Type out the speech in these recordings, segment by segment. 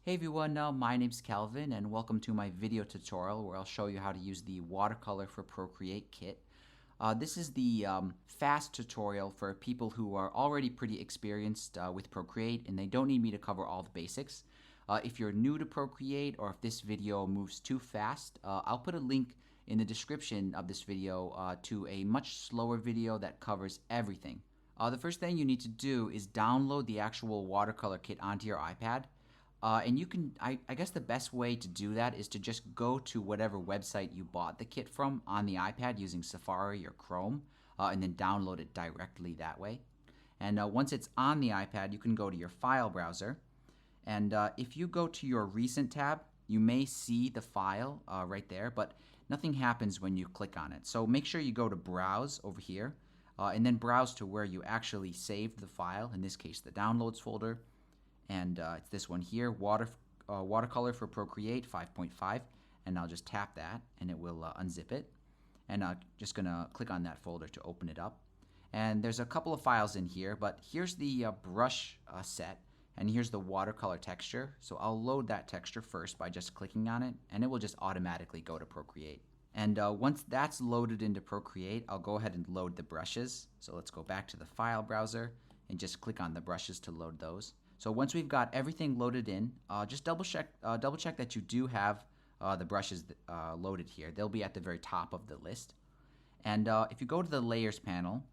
Hey everyone, my name's Calvin and welcome to my video tutorial where I'll show you how to use the Watercolor for Procreate kit. This is the fast tutorial for people who are already pretty experienced with Procreate and they don't need me to cover all the basics. If you're new to Procreate or if this video moves too fast, I'll put a link in the description of this video to a much slower video that covers everything. The first thing you need to do is download the actual Watercolor kit onto your iPad. And you can, I guess the best way to do that is to just go to whatever website you bought the kit from on the iPad using Safari or Chrome, and then download it directly that way. And once it's on the iPad, you can go to your file browser. And if you go to your recent tab, you may see the file right there, but nothing happens when you click on it. So make sure you go to Browse over here, and then browse to where you actually saved the file, in this case the Downloads folder. And it's this one here, Watercolor for Procreate 5.5, and I'll just tap that and it will unzip it. And I'm just gonna click on that folder to open it up. And there's a couple of files in here, but here's the brush set, and here's the watercolor texture. So I'll load that texture first by just clicking on it, and it will just automatically go to Procreate. And once that's loaded into Procreate, I'll go ahead and load the brushes. So let's go back to the file browser and just click on the brushes to load those. So once we've got everything loaded in, just double check that you do have the brushes loaded here. They'll be at the very top of the list. And if you go to the layers panel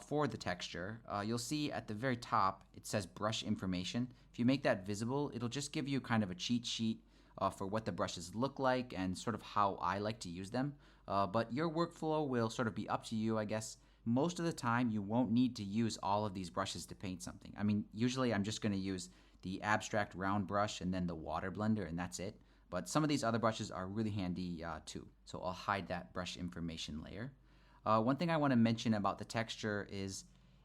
for the texture, you'll see at the very top it says brush information. If you make that visible, it'll just give you kind of a cheat sheet for what the brushes look like and sort of how I like to use them. But your workflow will sort of be up to you, I guess. Most of the time, you won't need to use all of these brushes to paint something. I mean, usually I'm just going to use the abstract round brush and then the water blender, and that's it. But some of these other brushes are really handy too. So I'll hide that brush information layer. One thing I want to mention about the texture is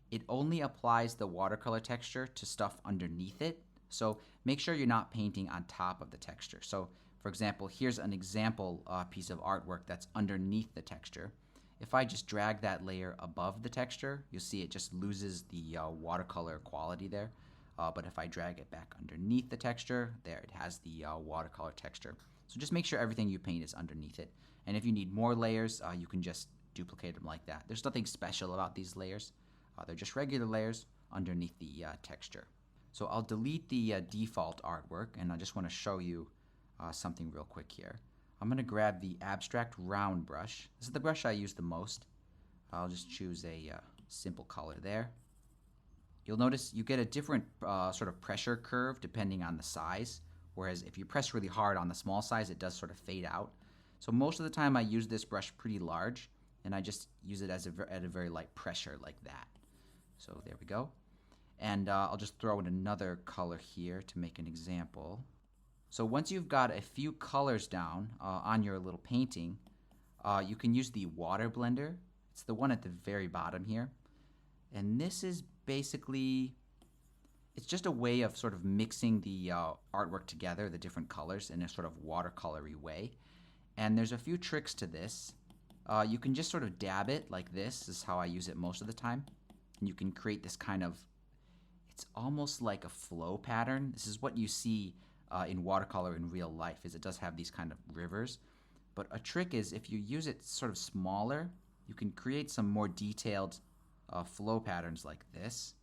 it only applies the watercolor texture to stuff underneath it. So make sure you're not painting on top of the texture. So for example, here's an example piece of artwork that's underneath the texture. If I just drag that layer above the texture, you'll see it just loses the watercolor quality there. But if I drag it back underneath the texture, there it has the watercolor texture. So just make sure everything you paint is underneath it. And if you need more layers, you can just duplicate them like that. There's nothing special about these layers. They're just regular layers underneath the texture. So I'll delete the default artwork, and I just want to show you something real quick here. I'm going to grab the abstract round brush. This is the brush I use the most. I'll just choose a simple color there. You'll notice you get a different sort of pressure curve depending on the size, whereas if you press really hard on the small size, it does sort of fade out. So most of the time I use this brush pretty large, and I just use it as at a very light pressure like that. So there we go. And I'll just throw in another color here to make an example. So once you've got a few colors down on your little painting, you can use the water blender. It's the one at the very bottom here. And this is basically, it's just a way of sort of mixing the artwork together, the different colors, in a sort of watercolory way. And there's a few tricks to this. You can just sort of dab it like this. This is how I use it most of the time. And you can create this kind of, it's almost like a flow pattern. This is what you see in watercolor in real life, is it does have these kind of rivers. But a trick is if you use it sort of smaller, you can create some more detailed flow patterns like this.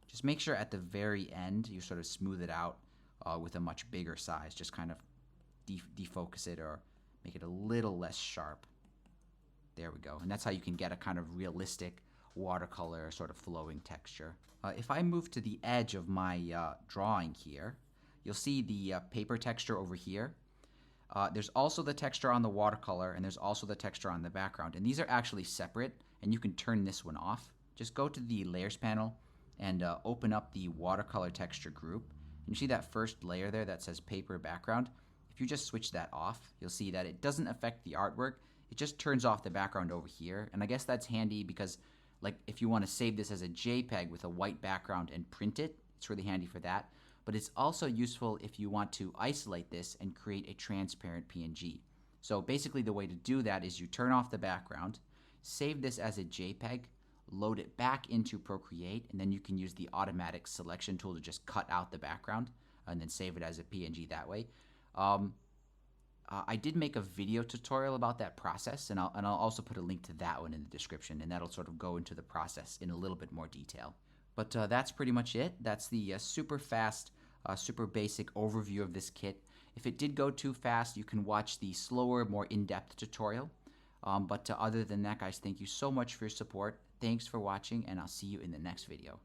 Just make sure at the very end you sort of smooth it out with a much bigger size. Just kind of defocus it or make it a little less sharp. There we go. And that's how you can get a kind of realistic watercolor sort of flowing texture. If I move to the edge of my drawing here, you'll see the paper texture over here. There's also the texture on the watercolor, and there's also the texture on the background. And these are actually separate, and you can turn this one off. Just go to the layers panel and open up the watercolor texture group. And you see that first layer there that says paper background. If you just switch that off, you'll see that it doesn't affect the artwork. It just turns off the background over here. And I guess that's handy because, like, if you want to save this as a JPEG with a white background and print it, it's really handy for that. But it's also useful if you want to isolate this and create a transparent PNG. So basically the way to do that is you turn off the background, save this as a JPEG, load it back into Procreate, and then you can use the automatic selection tool to just cut out the background. and then save it as a PNG that way. I did make a video tutorial about that process, and I'll also put a link to that one in the description, and that'll sort of go into the process in a little bit more detail. But that's pretty much it. That's the super fast, super basic overview of this kit. If it did go too fast, you can watch the slower, more in-depth tutorial. But other than that, guys, thank you so much for your support. Thanks for watching, and I'll see you in the next video.